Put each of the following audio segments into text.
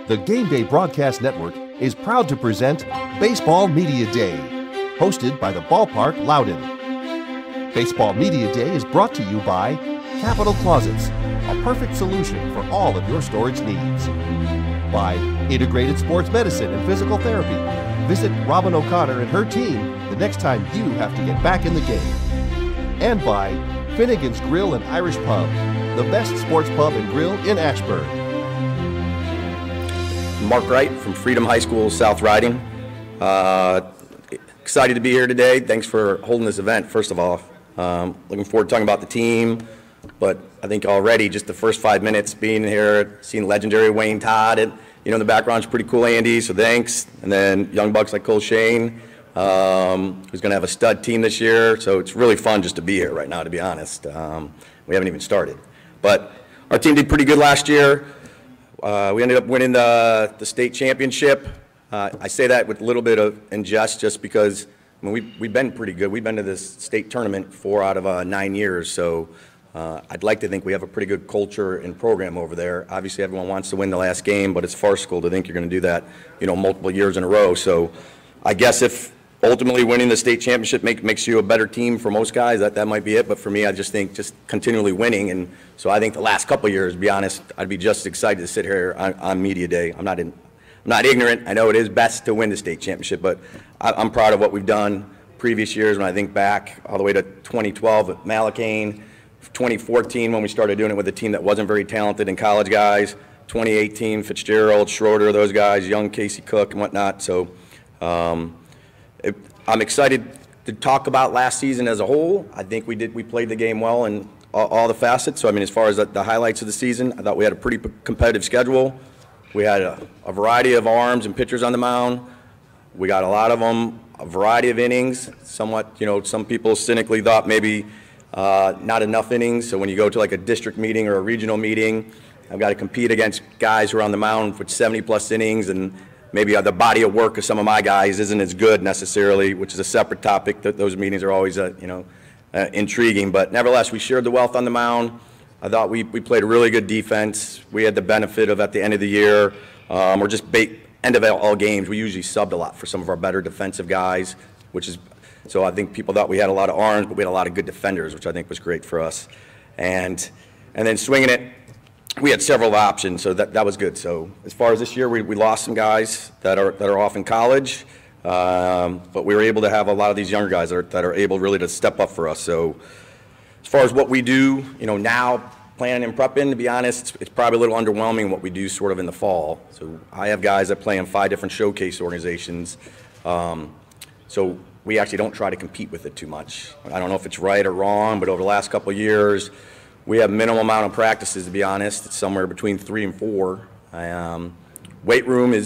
The Gameday Broadcast Network is proud to present Baseball Media Day, hosted by the Ballpark, Loudoun. Baseball Media Day is brought to you by Capital Closets, a perfect solution for all of your storage needs. By Integrated Sports Medicine and Physical Therapy. Visit Robin O'Connor and her team the next time you have to get back in the game. And by Finnegan's Grill and Irish Pub, the best sports pub and grill in Ashburn. Mark Wrighte from Freedom High School, South Riding. Excited to be here today. Thanks for holding this event, first of all. Looking forward to talking about the team, but I think already just the first 5 minutes being here, seeing legendary Wayne Todd, and in the background's pretty cool, Andy, so thanks. And then young bucks like Cole Shane, who's going to have a stud team this year, so it's really fun just to be here right now, to be honest. We haven't even started. But our team did pretty good last year. We ended up winning the state championship. I say that with a little bit of ingest just because we've been pretty good. We've been to this state tournament 4 out of 9 years, so I'd like to think we have a pretty good culture and program over there. Obviously, everyone wants to win the last game, but it's farcical to think you're going to do that, multiple years in a row. So I guess if ultimately winning the state championship makes you a better team for most guys, that might be it. But for me, I just think just continually winning. And so I think the last couple of years, to be honest, I'd be just excited to sit here on Media Day. I'm not ignorant. I know it is best to win the state championship, but I'm proud of what we've done previous years. When I think back all the way to 2012 at Malacane, 2014 when we started doing it with a team that wasn't very talented in college guys, 2018 Fitzgerald, Schroeder, those guys, young Casey Cook and whatnot. So I'm excited to talk about last season as a whole. I think we played the game well in all the facets. So as far as the highlights of the season, I thought we had a pretty competitive schedule. We had a variety of arms and pitchers on the mound. We got a lot of them, a variety of innings. Somewhat, some people cynically thought maybe not enough innings. So when you go to like a district meeting or a regional meeting, I've got to compete against guys who are on the mound for 70-plus innings, and maybe the body of work of some of my guys isn't as good necessarily, which is a separate topic. Those meetings are always, intriguing. But nevertheless, we shared the wealth on the mound. I thought we played a really good defense. We had the benefit of at the end of the year, or just end of all games, we usually subbed a lot for some of our better defensive guys, so I think people thought we had a lot of arms, but we had a lot of good defenders, which I think was great for us. And then swinging it, we had several options, so that was good. So as far as this year, we lost some guys that are off in college, but we were able to have a lot of these younger guys that are able really to step up for us. So as far as what we do, now planning and prepping, to be honest, it's probably a little underwhelming what we do sort of in the fall. So I have guys that play in 5 different showcase organizations. So we actually don't try to compete with it too much. I don't know if it's right or wrong, but over the last couple of years, we have minimal amount of practices, to be honest. It's somewhere between 3 and 4. Weight room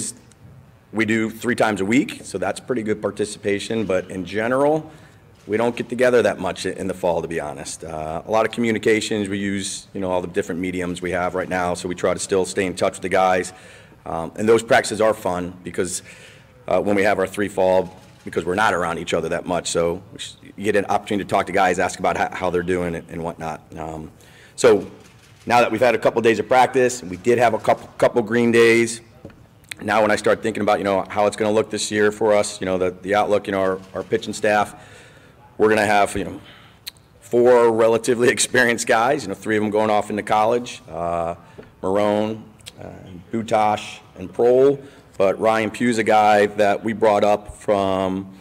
we do 3 times a week, so that's pretty good participation. But in general, we don't get together that much in the fall, to be honest. A lot of communications. We use, all the different mediums we have right now, so we try to still stay in touch with the guys. And those practices are fun because when we have our 3 fall, because we're not around each other that much, so you get an opportunity to talk to guys, ask about how they're doing and whatnot. So now that we've had a couple days of practice, we did have a couple green days. Now when I start thinking about how it's going to look this year for us, the outlook, our pitching staff, we're going to have 4 relatively experienced guys, 3 of them going off into college, Marone, Butash, and Prohl. But Ryan Pugh's a guy that we brought up from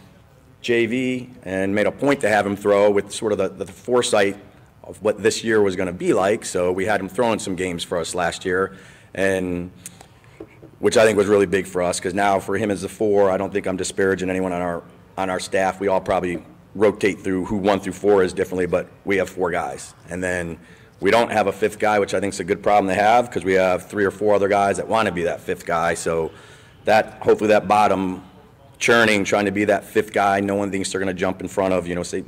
JV and made a point to have him throw with sort of the foresight of what this year was going to be like. So we had him throwing some games for us last year, and which I think was really big for us because now for him as the 4, I don't think I'm disparaging anyone on our staff. We all probably rotate through who 1 through 4 is differently, but we have 4 guys. And then we don't have a 5th guy, which I think is a good problem to have because we have 3 or 4 other guys that want to be that 5th guy. So hopefully that bottom churning, trying to be that 5th guy, no one thinks they're going to jump in front of, say,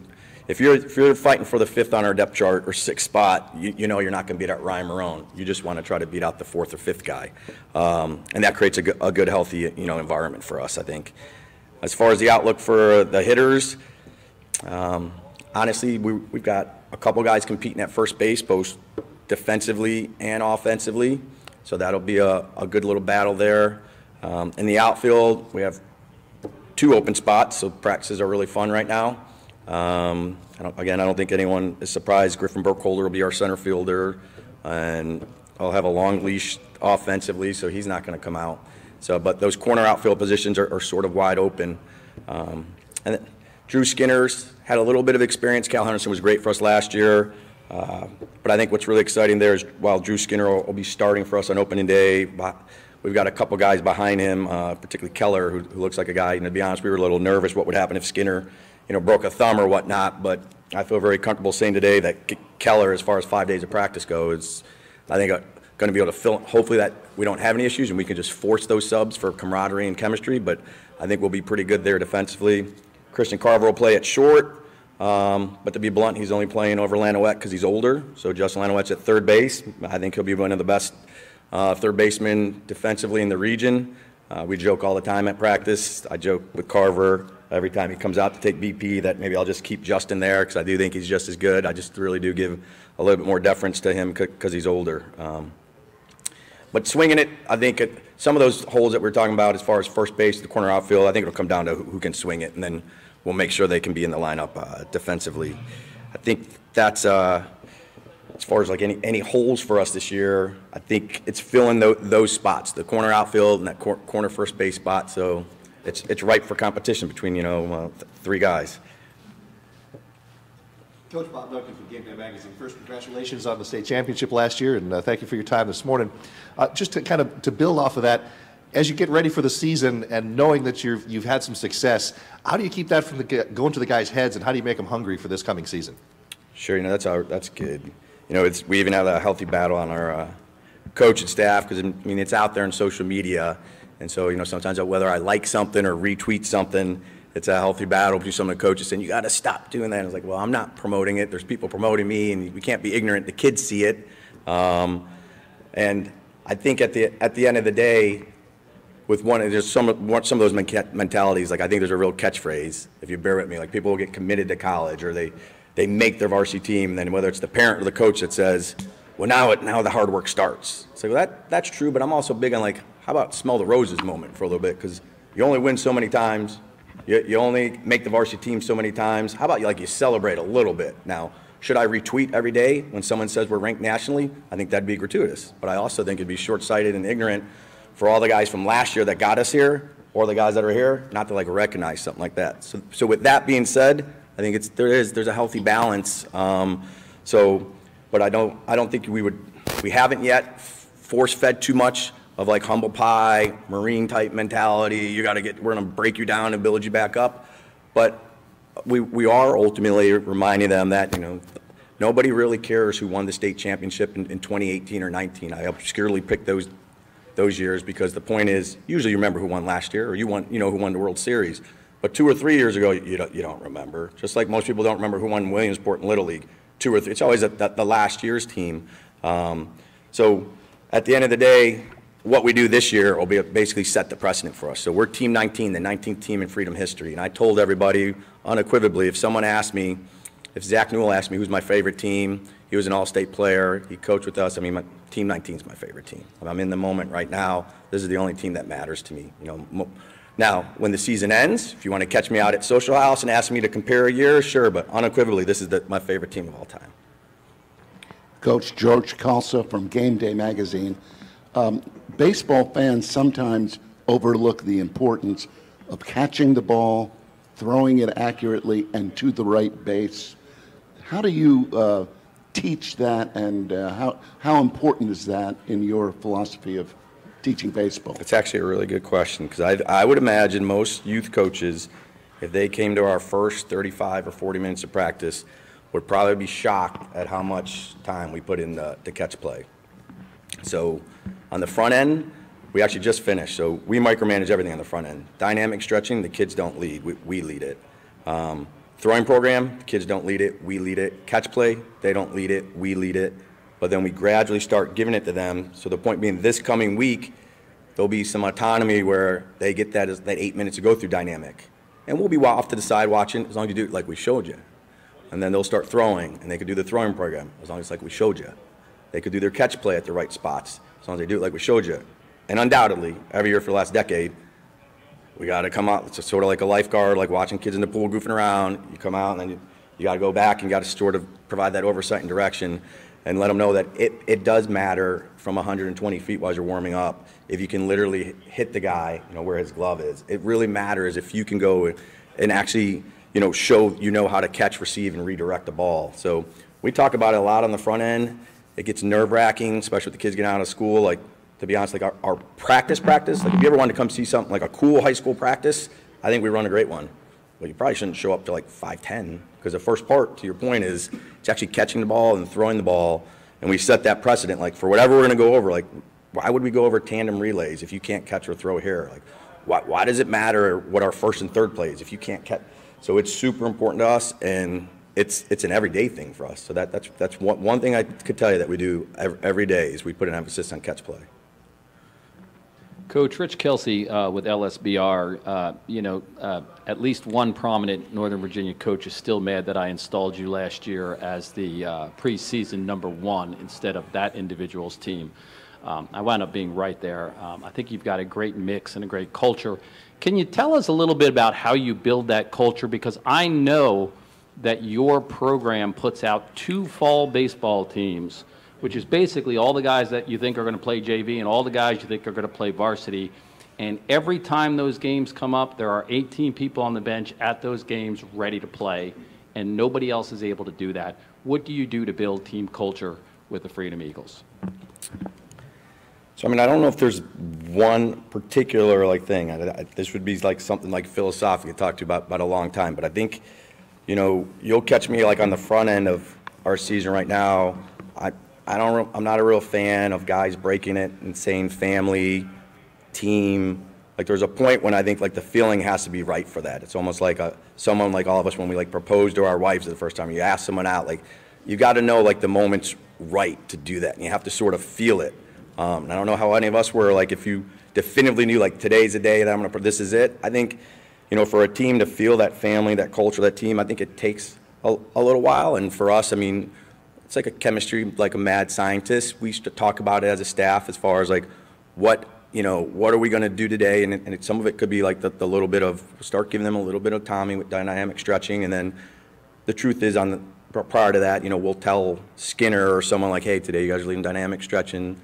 if you're fighting for the 5th on our depth chart or 6th spot, you're not going to beat out Ryan Marone. You just want to try to beat out the 4th or 5th guy. And that creates a good, healthy, environment for us, I think. As far as the outlook for the hitters, honestly, we've got a couple guys competing at first base, both defensively and offensively. So that'll be a good little battle there. In the outfield, we have 2 open spots, so practices are really fun right now. I don't think anyone is surprised. Griffin Burkholder will be our center fielder, and I'll have a long leash offensively, so he's not going to come out. So, but those corner outfield positions are sort of wide open. And Drew Skinner's had a little bit of experience. Cal Henderson was great for us last year. But I think what's really exciting there is while Drew Skinner will be starting for us on opening day, we've got a couple guys behind him, particularly Keller, who looks like a guy. And to be honest, we were a little nervous what would happen if Skinner, broke a thumb or whatnot. But I feel very comfortable saying today that Keller, as far as 5 days of practice go, is, I think, going to be able to fill. Hopefully that we don't have any issues and we can just force those subs for camaraderie and chemistry. But I think we'll be pretty good there defensively. Christian Carver will play at short. But to be blunt, he's only playing over Lanowette because he's older. So Justin Lanowette's at third base. I think he'll be one of the best third basemen defensively in the region. We joke all the time at practice. I joke with Carver every time he comes out to take BP that maybe I'll just keep Justin there because I do think he's just as good. I just really do give a little bit more deference to him because he's older. But swinging it, I think some of those holes that we're talking about as far as first base, the corner outfield, I think it'll come down to who can swing it, and then we'll make sure they can be in the lineup defensively. I think that's as far as like any holes for us this year. I think it's filling those spots, the corner outfield and that corner first base spot. So it's ripe for competition between 3 guys. Coach Bob Duncan from Gameday Magazine. First, congratulations on the state championship last year, and thank you for your time this morning. Just to build off of that, as you get ready for the season and knowing that you've had some success, how do you keep that from going to the guys' heads, and how do you make them hungry for this coming season? Sure, that's good. We even have a healthy battle on our coach and staff because it's out there on social media, and so sometimes whether I like something or retweet something, it's a healthy battle between some of the coaches saying you got to stop doing that. And I was like, well, I'm not promoting it. There's people promoting me, and we can't be ignorant. The kids see it, and I think at the end of the day, with there's some of those mentalities. Like I think there's a real catchphrase, if you bear with me. Like people will get committed to college, or they make their varsity team, and then whether it's the parent or the coach that says, well, now the hard work starts. So that's true, but I'm also big on how about smell the roses moment for a little bit, because you only win so many times. You only make the varsity team so many times. How about you celebrate a little bit? Now, should I retweet every day when someone says we're ranked nationally? I think that'd be gratuitous. But I also think it'd be short-sighted and ignorant for all the guys from last year that got us here, or the guys that are here, not to recognize something like that. So with that being said, I think there's a healthy balance. But I don't think we haven't yet force-fed too much of humble pie, Marine type mentality. We're going to break you down and build you back up. But we are ultimately reminding them that nobody really cares who won the state championship in 2018 or 19. I obscurely picked those years because the point is usually you remember who won last year, or who won the World Series. But 2 or 3 years ago you don't remember. Just like most people don't remember who won Williamsport in Little League 2 or 3. It's always the last year's team. So at the end of the day, what we do this year will be basically set the precedent for us. So we're Team 19, the 19th team in Freedom history. And I told everybody unequivocally, if Zach Newell asked me who's my favorite team, he was an all-state player, he coached with us. Team 19 is my favorite team. I'm in the moment right now. This is the only team that matters to me. Now, when the season ends, if you want to catch me out at Social House and ask me to compare a year, sure, but unequivocally, this is my favorite team of all time. Coach George Kalsa from Gameday Magazine. Baseball fans sometimes overlook the importance of catching the ball, throwing it accurately, and to the right base. How do you teach that, and how important is that in your philosophy of teaching baseball? It's actually a really good question, because I would imagine most youth coaches, if they came to our first 35 or 40 minutes of practice, would probably be shocked at how much time we put in the catch play. So on the front end, we actually just finished. So we micromanage everything on the front end. Dynamic stretching, the kids don't lead. We lead it. Throwing program, the kids don't lead it. We lead it. Catch play, they don't lead it. We lead it. But then we gradually start giving it to them. So the point being, this coming week, there'll be some autonomy where they get that 8 minutes to go through dynamic. And we'll be off to the side watching, as long as you do it like we showed you. And then they'll start throwing, and they could do the throwing program, as long as like we showed you. They could do their catch play at the right spots, as long as they do it like we showed you. And undoubtedly, every year for the last decade, we got to come out. It's sort of like a lifeguard, like watching kids in the pool goofing around. You come out, and then you got to go back and you got to sort of provide that oversight and direction and let them know that it does matter from 120 feet while you're warming up. If you can literally hit the guy, where his glove is, it really matters if you can go and actually, show how to catch, receive, and redirect the ball. So we talk about it a lot on the front end. It gets nerve-wracking, especially with the kids getting out of school. Like, to be honest, like our practice, like if you ever wanted to come see something like a cool high school practice, I think we run a great one. But you probably shouldn't show up to like 5:10, because the first part, to your point, is it's actually catching the ball and throwing the ball. And we set that precedent, like for whatever we're going to go over, like why would we go over tandem relays if you can't catch or throw here? Like why does it matter what our first and third plays if you can't catch? So it's super important to us, and it's an everyday thing for us. So that's one thing I could tell you that we do every day is we put an emphasis on catch play. Coach Rich Kelsey with LSBR, at least one prominent Northern Virginia coach is still mad that I installed you last year as the preseason #1 instead of that individual's team. I wound up being right there. I think you've got a great mix and a great culture. Can you tell us a little bit about how you build that culture? Because I know that your program puts out 2 fall baseball teams, which is basically all the guys that you think are going to play JV and all the guys you think are going to play varsity. And every time those games come up, there are 18 people on the bench at those games ready to play, and nobody else is able to do that. What do you do to build team culture with the Freedom Eagles? So, I don't know if there's one particular thing. This would be like something like philosophical to talk to you about a long time. But I think, you'll catch me like on the front end of our season right now. I'm not a real fan of guys breaking it and saying family, team. Like there's a point when I think like the feeling has to be right for that. It's almost like someone like all of us when we like propose to our wives the first time. You ask someone out, like you got to know like the moment's right to do that, and you have to sort of feel it. And I don't know how any of us were like if you definitively knew like today's the day that this is it. I think for a team to feel that family, that culture, that team, I think it takes a little while. And for us, it's like a chemistry, like a mad scientist. We used to talk about it as a staff as far as like what are we going to do today? And some of it could be like the little bit of, start giving them a little bit of Tommy with dynamic stretching. And then the truth is prior to that, we'll tell Skinner or someone like, hey, today you guys are leaving dynamic stretching.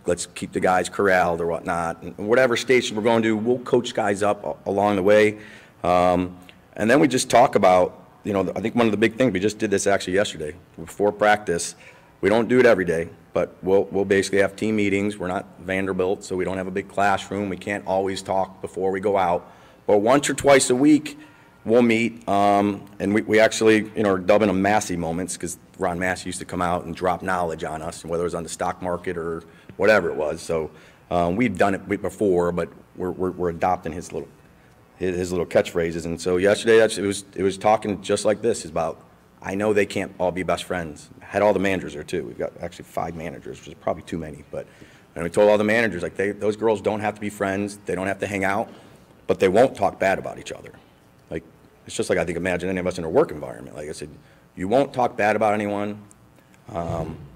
Let's keep the guys corralled or whatnot. And whatever station we're going to, we'll coach guys up along the way. And then we just talk about, I think one of the big things, we just did this actually yesterday before practice. We don't do it every day, but we'll basically have team meetings. We're not Vanderbilt, so we don't have a big classroom. We can't always talk before we go out. But once or twice a week, we'll meet, and we actually, are dubbing them Massey moments because Ron Massey used to come out and drop knowledge on us, whether it was on the stock market or whatever it was. So we've done it before, but we're adopting his little catchphrases. And so yesterday, it was talking just like this, is about, I know they can't all be best friends. Had all the managers there too. We've got actually 5 managers, which is probably too many. And we told all the managers, like, those girls don't have to be friends. They don't have to hang out, but they won't talk bad about each other. Like, it's just like I think imagine any of us in a work environment. Like I said, you won't talk bad about anyone.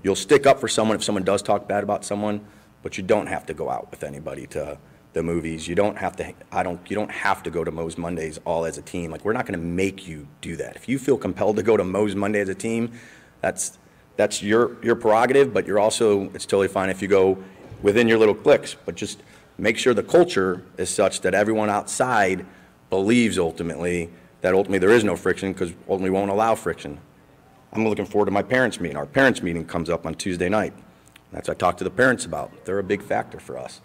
You'll stick up for someone if someone does talk bad about someone, but you don't have to go out with anybody to the movies. You don't have to. You don't have to go to Moe's Mondays all as a team. Like, we're not going to make you do that. If you feel compelled to go to Moe's Monday as a team, that's your prerogative. But you're also, it's totally fine if you go within your little cliques. But just make sure the culture is such that everyone outside believes ultimately there is no friction, because ultimately we won't allow friction. I'm looking forward to my parents' meeting. Our parents' meeting comes up on Tuesday night. That's what I talked to the parents about. They're a big factor for us.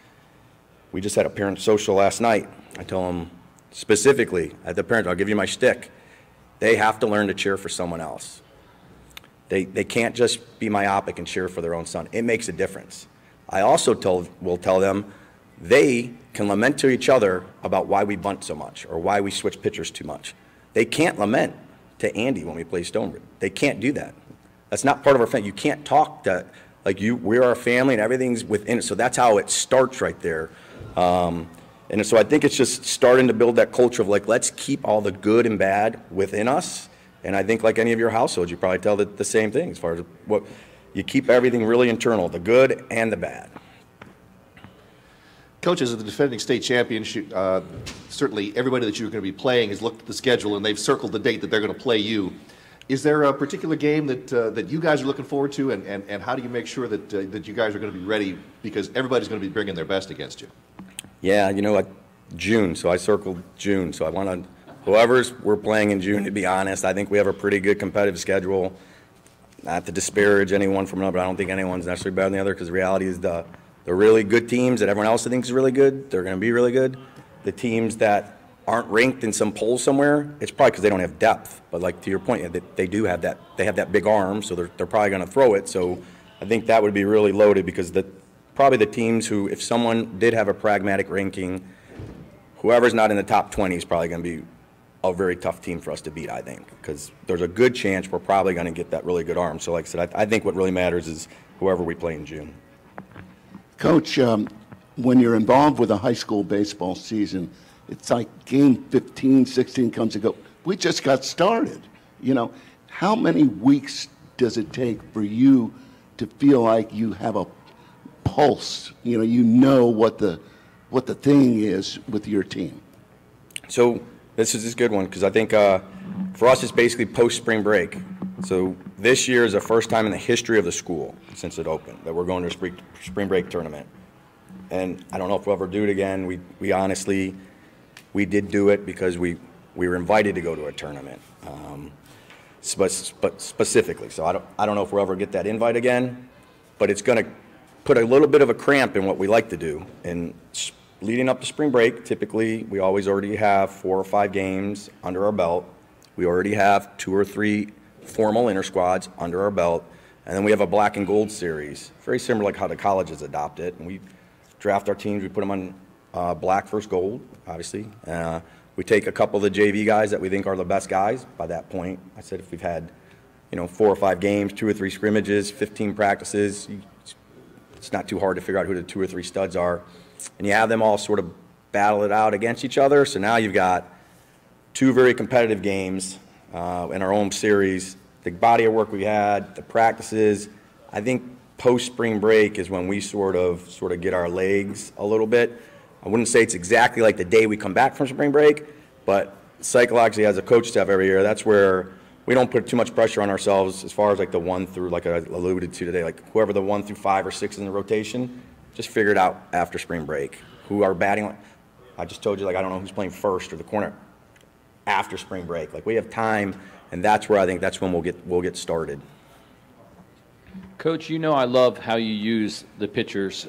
We just had a parent social last night. I told them specifically, at the parents, I'll give you my shtick. They have to learn to cheer for someone else. They can't just be myopic and cheer for their own son. It makes a difference. I also will tell them they can lament to each other about why we bunt so much or why we switch pitchers too much. They can't lament to Andy when we play Stonebridge. They can't do that. That's not part of our family. You can't talk to, like, we're our family and everything's within it. So that's how it starts right there. And so I think it's just starting to build that culture of, like, let's keep all the good and bad within us. And I think like any of your households, you probably tell the same thing as far as what you keep everything really internal, the good and the bad. Coach, as the defending state champion, certainly everybody that you're going to be playing has looked at the schedule and they've circled the date that they're going to play you. Is there a particular game that you guys are looking forward to, and how do you make sure that you guys are going to be ready, because everybody's going to be bringing their best against you? Yeah, June, so I circled June. So I want to, we're playing in June, to be honest. I think we have a pretty good competitive schedule. Not to disparage anyone from another, but I don't think anyone's necessarily better than the other, because the reality is the really good teams that everyone else thinks is really good, they're going to be really good. The teams that aren't ranked in some poll somewhere, it's probably because they don't have depth. But like to your point, they do have that. They have that big arm, so they're probably going to throw it. So I think that would be really loaded, because probably the teams who, if someone did have a pragmatic ranking, whoever's not in the top 20 is probably going to be a very tough team for us to beat, I think, because there's a good chance we're probably going to get that really good arm. So like I said, I think what really matters is whoever we play in June. Coach, when you're involved with a high school baseball season, it's like game 15, 16 comes and go. We just got started. How many weeks does it take for you to feel like you have a pulse? You know what the thing is with your team. So this is a good one, because I think for us it's basically post-spring break. So this year is the first time in the history of the school since it opened that we're going to a spring break tournament. And I don't know if we'll ever do it again. We honestly, we did do it because we were invited to go to a tournament, specifically. So I don't know if we'll ever get that invite again, but it's going to put a little bit of a cramp in what we like to do. And leading up to spring break, typically we always already have 4 or 5 games under our belt. We already have 2 or 3 formal inter-squads under our belt, and then we have a black and gold series, very similar like how the colleges adopt it. And we draft our teams, we put them on black versus gold, obviously. We take a couple of the JV guys that we think are the best guys. By that point, I said if we've had 4 or 5 games, 2 or 3 scrimmages, 15 practices, it's not too hard to figure out who the 2 or 3 studs are. And you have them all sort of battle it out against each other. So now you've got 2 very competitive games in our home series. The body of work we had, the practices, I think post-spring break is when we sort of get our legs a little bit. I wouldn't say it's exactly like the day we come back from spring break, but psychologically as a coach staff every year, that's where we don't put too much pressure on ourselves as far as like the 1 through, like I alluded to today, like whoever the 1 through 5 or 6 in the rotation, just figure it out after spring break. Who are batting, I just told you, like I don't know who's playing first or the corner after spring break. Like we have time, and that's where I think that's when we'll get started. Coach, I love how you use the pitchers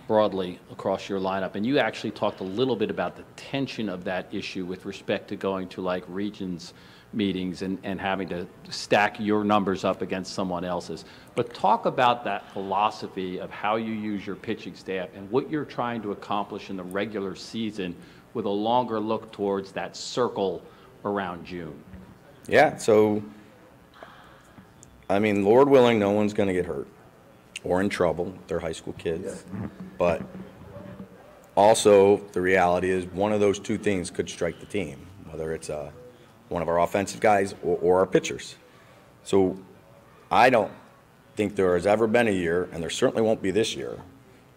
broadly across your lineup, and you actually talked a little bit about the tension of that issue with respect to going to like regions meetings and having to stack your numbers up against someone else's. But talk about that philosophy of how you use your pitching staff and what you're trying to accomplish in the regular season with a longer look towards that circle around June. Yeah, so I mean, Lord willing, no one's going to get hurt or in trouble. They're high school kids. Yeah. But also, the reality is one of those 2 things could strike the team, whether it's one of our offensive guys or our pitchers. So I don't think there has ever been a year, and there certainly won't be this year,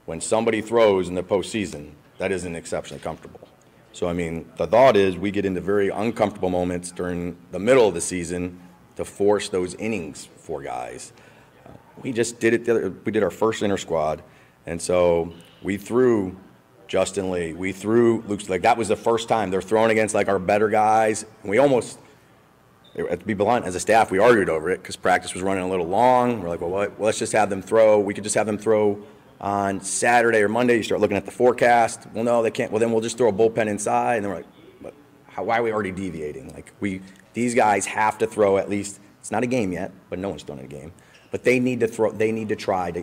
when somebody throws in the postseason that isn't exceptionally comfortable. So, I mean, the thought is we get into very uncomfortable moments during the middle of the season to force those innings for guys. We just did it. We did our first inter-squad, and so we threw Justin Lee. We threw Luke. Like that was the first time they're throwing against like our better guys, and we almost, to be blunt, as a staff, we argued over it because practice was running a little long. We're like, well, what? Let's just have them throw. We could just have them throw on Saturday or Monday. You start looking at the forecast. Well, no, they can't. Well, then we'll just throw a bullpen inside, and then we're like, but why are we already deviating? Like these guys have to throw at least. It's not a game yet, but no one's thrown a game. But they need to throw. They need to try to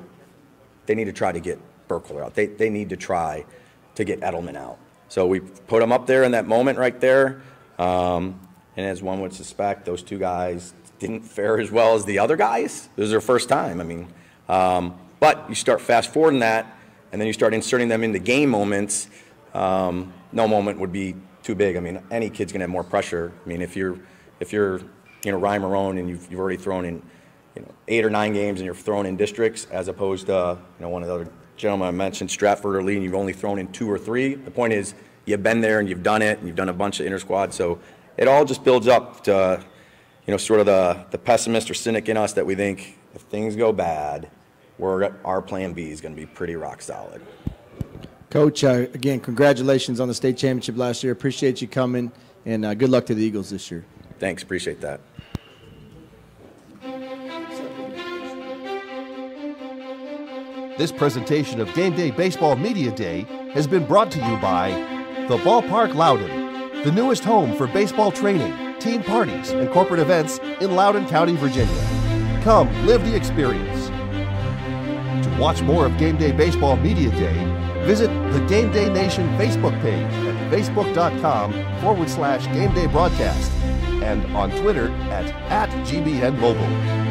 get Burkholder out. They need to try to get Edelman out. So we put them up there in that moment right there. And as one would suspect, those 2 guys didn't fare as well as the other guys. It was their first time. I mean, but you start fast forwarding that, and then you start inserting them into game moments. No moment would be too big. I mean, any kid's gonna have more pressure. I mean, if you're Ryan Marone and you've already thrown in 8 or 9 games and you're throwing in districts as opposed to one of the other gentleman I mentioned, Stratford or Lee, and you've only thrown in 2 or 3. The point is, you've been there and you've done it, and you've done a bunch of inter-squad. So it all just builds up to, sort of the pessimist or cynic in us that we think if things go bad, our plan B is going to be pretty rock solid. Coach, again, congratulations on the state championship last year. Appreciate you coming, and good luck to the Eagles this year. Thanks, appreciate that. This presentation of Game Day Baseball Media Day has been brought to you by the Ballpark Loudoun, the newest home for baseball training, team parties, and corporate events in Loudoun County, Virginia. Come live the experience. To watch more of Game Day Baseball Media Day, visit the Game Day Nation Facebook page at facebook.com/Game Day Broadcast and on Twitter at GBN Mobile.